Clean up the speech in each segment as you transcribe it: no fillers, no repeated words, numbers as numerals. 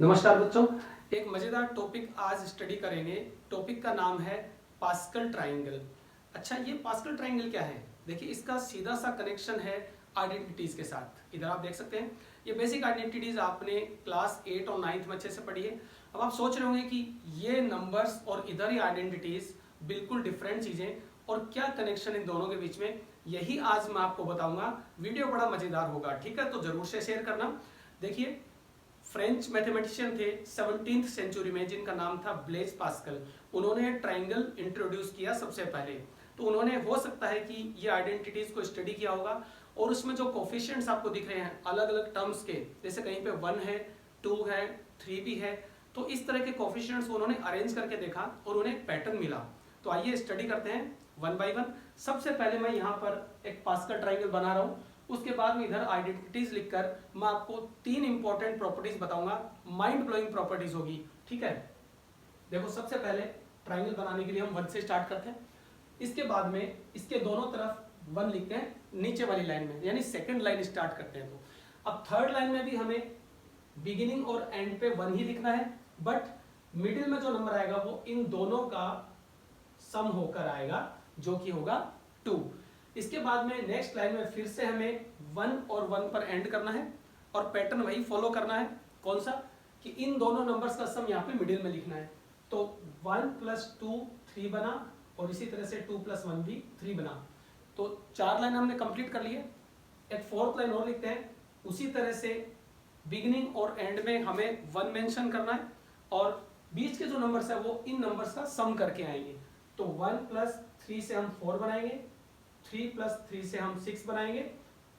नमस्कार बच्चों, एक मजेदार टॉपिक आज स्टडी करेंगे। टॉपिक का नाम है पास्कल ट्राइंगल। अच्छा, ये पास्कल ट्राइंगल क्या है? देखिए, इसका सीधा सा कनेक्शन है आइडेंटिटीज के साथ। इधर आप देख सकते हैं, ये बेसिक आइडेंटिटीज आपने क्लास 8 और 9 में अच्छे से पढ़ी है। अब आप सोच रहे होंगे कि ये नंबर्स और इधर ही आइडेंटिटीज बिल्कुल डिफरेंट चीजें, और क्या कनेक्शन इन दोनों के बीच में, यही आज मैं आपको बताऊंगा। वीडियो बड़ा मजेदार होगा, ठीक है? तो जरूर से शेयर करना। देखिए, फ्रेंच मैथमेटिशियन थे 17th सेंचुरी में, जिनका नाम था ब्लेज पास्कल। उन्होंने ट्राइंगल इंट्रोड्यूस किया सबसे पहले। तो उन्होंने, हो सकता है कि ये आइडेंटिटीज को स्टडी किया होगा, और उसमें जो कोफिशिएंट्स आपको दिख रहे हैं अलग अलग टर्म्स के, जैसे कहीं पे 1 है, 2 है, 3 भी है, तो इस तरह के कोफिशिएंट्स उन्होंने अरेंज करके देखा और उन्हें एक पैटर्न मिला। तो आइए स्टडी करते हैं वन बाय वन। सबसे पहले मैं यहाँ पर एक पास्कल ट्राइंगल बना रहा हूँ, उसके बाद में इधर आइडेंटिटीज लिखकर मैं आपको 3 इंपॉर्टेंट प्रॉपर्टीज बताऊंगा। माइंड ब्लोइंग प्रॉपर्टीज होगी, ठीक है? देखो, सबसे पहले ट्राइंगल बनाने के लिए हम 1 से स्टार्ट करते हैं। इसके बाद में इसके दोनों तरफ 1 लिखते हैं नीचे वाली लाइन में, यानी सेकंड लाइन स्टार्ट करते हैं। तो अब थर्ड लाइन में भी हमें बिगिनिंग और एंड पे 1 ही लिखना है, बट मिडिल में जो नंबर आएगा वो इन दोनों का सम होकर आएगा, जो कि होगा 2। इसके बाद में नेक्स्ट लाइन में फिर से हमें 1 और 1 पर एंड करना है, और पैटर्न वही फॉलो करना है। कौन सा? कि इन दोनों नंबर्स का सम यहाँ पे मिडिल में लिखना है। तो 1 + 2 3 बना, और इसी तरह से 2 + 1 भी 3 बना। तो 4 लाइन हमने कंप्लीट कर लिए। एक फोर्थ लाइन और लिखते हैं। उसी तरह से बिगिनिंग और एंड में हमें 1 मेंशन करना है, और बीच के जो नंबर्स है वो इन नंबर्स का सम करके आएंगे। तो 1 + 3 से हम 4 बनाएंगे, 3 + 3 से हम 6 बनाएंगे,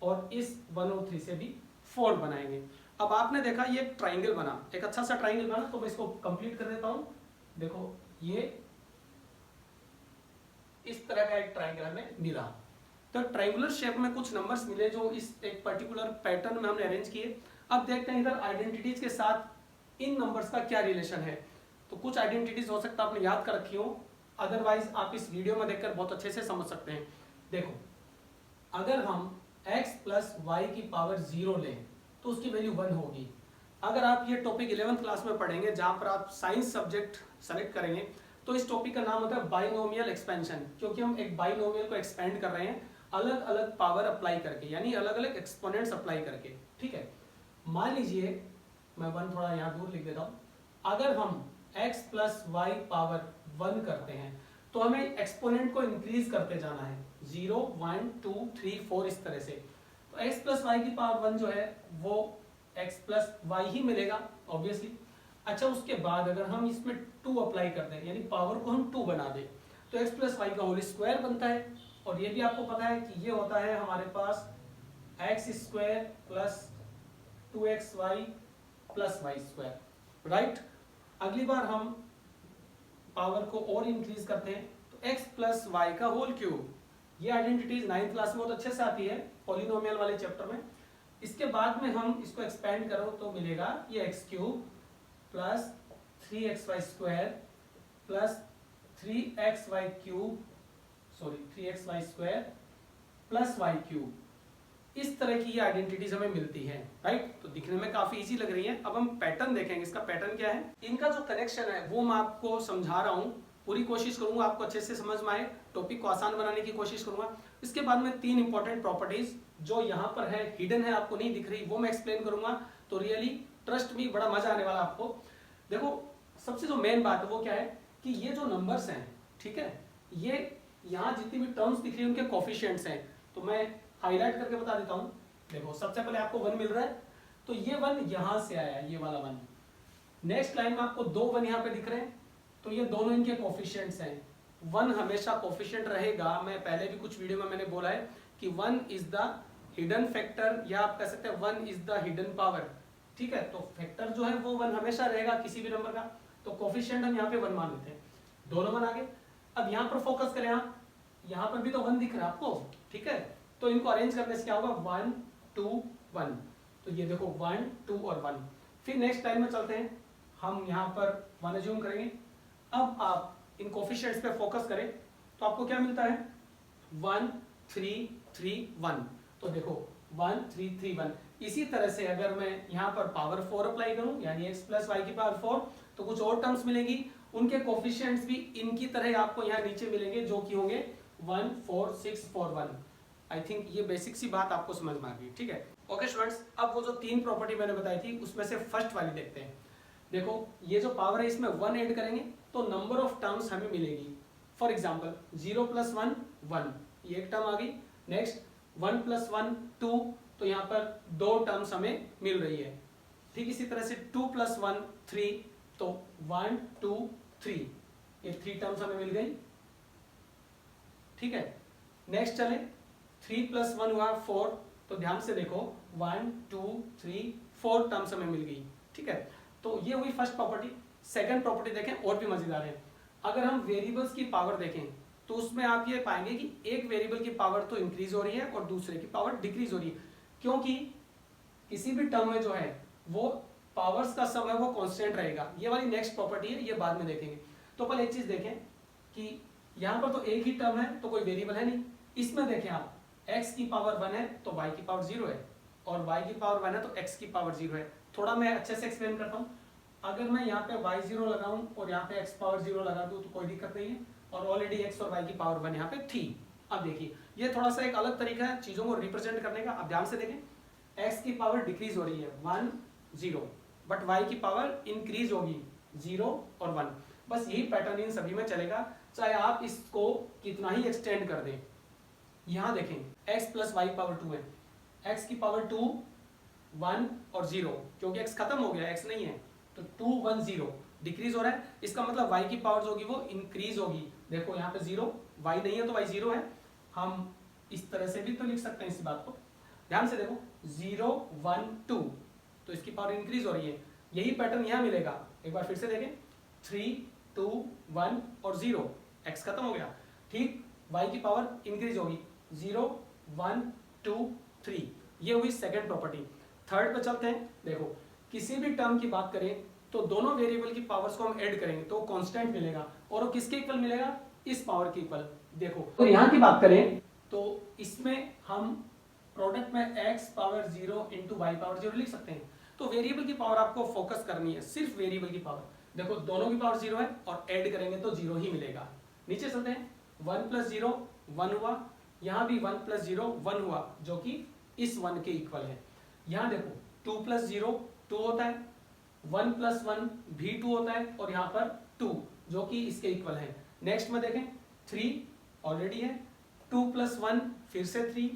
और इस 1 और 3 से भी 4 बनाएंगे। अब आपने देखा ये ट्राइंगल बना, एक अच्छा सा ट्राइंगल बना। तो मैं इसको कंप्लीट कर देता हूं। देखो, ये इस तरह का एक ट्राइंगल हमें मिला। तो ट्राइंगुलर शेप में कुछ नंबर्स मिले जो इस एक पर्टिकुलर पैटर्न में हमने अरेंज किए। अब देखते हैं इधर आइडेंटिटीज के साथ इन नंबर्स का क्या रिलेशन है। तो कुछ आइडेंटिटीज हो सकता है आपने याद कर रखी हो, अदरवाइज आप इस वीडियो में देखकर बहुत अच्छे से समझ सकते हैं। देखो, अगर हम x + y की पावर 0 लें तो उसकी वैल्यू 1 होगी। अगर आप ये टॉपिक 11th क्लास में पढ़ेंगे, जहां पर आप साइंस सब्जेक्ट सेलेक्ट करेंगे, तो इस टॉपिक का नाम होता है बाइनोमियल एक्सपेंशन, क्योंकि हम एक बाइनोमियल को एक्सपेंड कर रहे हैं अलग अलग पावर अप्लाई करके, यानी अलग अलग एक्सपोनेंट्स अप्लाई करके, ठीक है? मान लीजिए, मैं 1 थोड़ा यहाँ दूर लिख देता हूँ। अगर हम x + y पावर 1 करते हैं तो हमें एक्सपोनेंट को इंक्रीज करते जाना है, 0 1 2 3 4 इस तरह से। तो x + y की पावर 1 जो है वो x + y ही मिलेगा ऑब्वियसली। अच्छा, उसके बाद अगर हम इसमें 2 अप्लाई कर दें, यानी पावर को हम 2 बना दें, तो x + y का होल स्क्वायर बनता है। और ये भी आपको पता है कि ये होता है हमारे पास x² + 2xy + y², राइट? अगली बार हम पावर को और इंक्रीज करते हैं, तो x + y का होल क्यूब। ये आइडेंटिटीज 9th क्लास में बहुत अच्छे से आती है, पॉलिनोमियल वाले चैप्टर में। इसके बाद में हम इसको एक्सपेंड करो तो मिलेगा ये x³ + 3xy² + 3xy² + y³। इस तरह की ये आइडेंटिटीज हमें मिलती है, राइट? तो दिखने में काफी इजी लग रही है। अब हम पैटर्न देखेंगे, इसका पैटर्न क्या है। इनका जो कनेक्शन है वो मैं आपको समझा रहा हूँ, पूरी कोशिश करूंगा आपको अच्छे से समझ में आए, टॉपिक को आसान बनाने की कोशिश करूंगा। इसके बाद में 3 इंपॉर्टेंट प्रॉपर्टीज जो यहाँ पर है, हिडन है, आपको नहीं दिख रही, वो मैं एक्सप्लेन करूंगा। तो रियली ट्रस्ट मी, बड़ा मजा आने वाला आपको। देखो, सबसे जो मेन बात है वो क्या है कि ये जो नंबर्स हैं, ठीक है, ये यहाँ जितनी भी टर्म्स दिख रही है उनके कोफिशिएंट्स हैं। तो मैं हाईलाइट करके बता देता हूं। देखो, सबसे पहले आपको 1 मिल रहा है, तो ये 1 यहां से आया, ये वाला 1। नेक्स्ट लाइन में आपको 2 1 यहां पे दिख रहे हैं, तो ये दोनों इनके कोफिशिएंट्स हैं। 1 हमेशा कोफिशिएंट रहेगा। मैं पहले भी कुछ वीडियो में मैंने बोला है कि 1 इज द हिडन फैक्टर, या आप कह सकते हैं 1 इज द हिडन पावर, ठीक है? तो फैक्टर जो है वो 1 हमेशा रहेगा किसी भी नंबर का। तो कोफिशिएंट हम यहाँ पे 1 मान लेते हैं। दोनों 1 आ गए। अब यहाँ पर फोकस करें, यहाँ पर भी तो 1 दिख रहा है आपको, ठीक है? तो इनको अरेंज करने से क्या होगा, 1 2 1। तो ये देखो 1 2 और 1। फिर नेक्स्ट लाइन में चलते हैं, हम यहाँ पर 1 अज्यूम करेंगे। अब आप इन कोफिशिएंट्स पे फोकस करें तो आपको क्या मिलता है, 1 3 3 1। तो देखो 1 3 3 1, इसी तरह से अगर मैं यहाँ पर पावर 4 अप्लाई करूं यानी x प्लस वाई की पावर 4 तो कुछ और टर्म्स मिलेंगी, उनके कोफिशिएंट्स भी इनकी तरह आपको यहाँ नीचे मिलेंगे जो कि होंगे 1 4 6 4 1। आई थिंक ये बेसिक सी बात आपको समझ में आ गई, ठीक है। ओके स्टूडेंट्स, अब वो जो 3 प्रॉपर्टी मैंने बताई थी उसमें से फर्स्ट वाली देखते हैं। देखो ये जो पावर है इसमें 1 ऐड करेंगे तो नंबर ऑफ टर्म्स हमें मिलेगी। फॉर एग्जाम्पल 0 प्लस 1 1, ये एक टर्म आ गई। नेक्स्ट 1 प्लस 1 2, तो यहाँ पर 2 टर्म्स हमें मिल रही है। ठीक इसी तरह से 2 प्लस 1 3, तो 1 2 3, ये 3 टर्म्स हमें मिल गई, ठीक है। नेक्स्ट चले 3 प्लस 1 हुआ 4, तो ध्यान से देखो 1 2 3 4 टर्म्स हमें मिल गई, ठीक है। तो ये हुई फर्स्ट प्रॉपर्टी। सेकंड प्रॉपर्टी देखें, और भी मजेदार है। अगर हम वेरिएबल्स की पावर देखें तो उसमें आप ये पाएंगे कि एक वेरिएबल की पावर तो इंक्रीज हो रही है और दूसरे की पावर डिक्रीज हो रही है, क्योंकि किसी भी टर्म में जो है वो पावर्स का सम है वो कांस्टेंट रहेगा। ये वाली नेक्स्ट प्रॉपर्टी है, ये बाद में देखेंगे। तो पहले एक चीज देखें कि यहाँ पर तो एक ही टर्म है तो कोई वेरिएबल है नहीं। इसमें देखें आप x की पावर 1 है तो y की पावर 0 है, और y की पावर 1 है तो x की पावर 0 है। थोड़ा मैं अच्छे से एक्सप्लेन करता हूँ। अगर मैं यहाँ पे y0 लगाऊं और यहाँ पे x पावर 0 लगा दूं तो कोई दिक्कत नहीं है, और ऑलरेडी x और y की पावर 1 यहाँ पे थी। अब देखिए ये थोड़ा सा एक अलग तरीका है चीजों को रिप्रेजेंट करने का। अब ध्यान से देखें, x की पावर डिक्रीज हो रही है 1 0, बट y की पावर इंक्रीज होगी 0 और 1। बस यही पैटर्न इन सभी में चलेगा, चाहे आप इसको कितना ही एक्सटेंड कर दें। यहाँ देखें x प्लस वाई पावर 2 है, x की पावर 2 1 और 0, क्योंकि x खत्म हो गया, x नहीं है, तो 2 1 0 डिक्रीज हो रहा है। इसका मतलब y की पावर जो होगी वो इंक्रीज होगी। देखो यहाँ पे 0, y नहीं है तो y 0 है। हम इस तरह से भी तो लिख सकते हैं इसी बात को। ध्यान से देखो 0 1 2, तो इसकी पावर इंक्रीज हो रही है। यही पैटर्न यहाँ मिलेगा। एक बार फिर से देखें 3 2 1 और 0, x खत्म हो गया, ठीक। y की पावर इंक्रीज होगी 0 1 2 3, ये हुई सेकंड प्रॉपर्टी। थर्ड पे चलते हैं। देखो किसी भी टर्म की बात करें तो दोनों वेरिएबल की पावर्स को हम ऐड करेंगे तो कांस्टेंट मिलेगा, और वो किसके इक्वल मिलेगा, इस पावर के इक्वल। देखो तो यहाँ की बात करें तो इसमें हम प्रोडक्ट में x power 0 into y power 0 लिख सकते हैं। तो वेरिएबल की पावर आपको फोकस करनी है, सिर्फ वेरिएबल की पावर। देखो दोनों की पावर 0 है और ऐड करेंगे तो 0 ही मिलेगा। नीचे चलते हैं, 1 प्लस 0 1 हुआ, यहाँ भी 1 प्लस 0 1 हुआ, जो कि इस 1 के इक्वल है। यहाँ देखो 2 प्लस 0 2 होता है, 1 प्लस 1 भी 2 होता है, और यहाँ पर 2 जो कि इसके इक्वल है। नेक्स्ट में देखें 3 ऑलरेडी है, 2 प्लस 1 फिर से 3,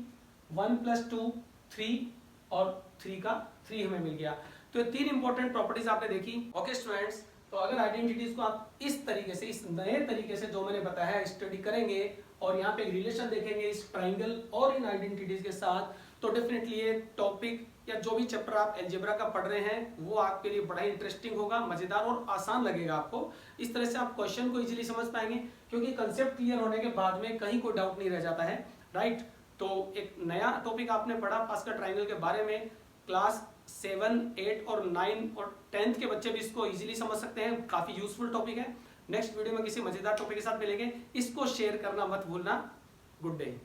1 प्लस 2 3, और 3 का 3 हमें मिल गया। तो ये 3 इंपॉर्टेंट प्रॉपर्टीज आपने देखी। ओके स्टूडेंट्स, तो अगर आइडेंटिटीज को आप इस तरीके से, इस नए तरीके से जो मैंने बताया है स्टडी करेंगे और यहाँ पे एक रिलेशन देखेंगे इस ट्राइंगल और इन आइडेंटिटीज के साथ, तो डेफिनेटली ये टॉपिक या जो भी चैप्टर आप अलजेब्रा का पढ़ रहे हैं वो आपके लिए बड़ा इंटरेस्टिंग होगा, मजेदार और आसान लगेगा आपको। इस तरह से आप क्वेश्चन को इजीली समझ पाएंगे, क्योंकि कंसेप्ट क्लियर होने के बाद में कहीं कोई डाउट नहीं रह जाता है, राइट। तो एक नया टॉपिक आपने पढ़ा पास्कल ट्राइंगल के बारे में। क्लास 7 8 और 9 और 10th के बच्चे भी इसको इजीली समझ सकते हैं, काफी यूजफुल टॉपिक है। नेक्स्ट वीडियो में किसी मजेदार टॉपिक के साथ मिलेंगे। इसको शेयर करना मत भूलना। Good day.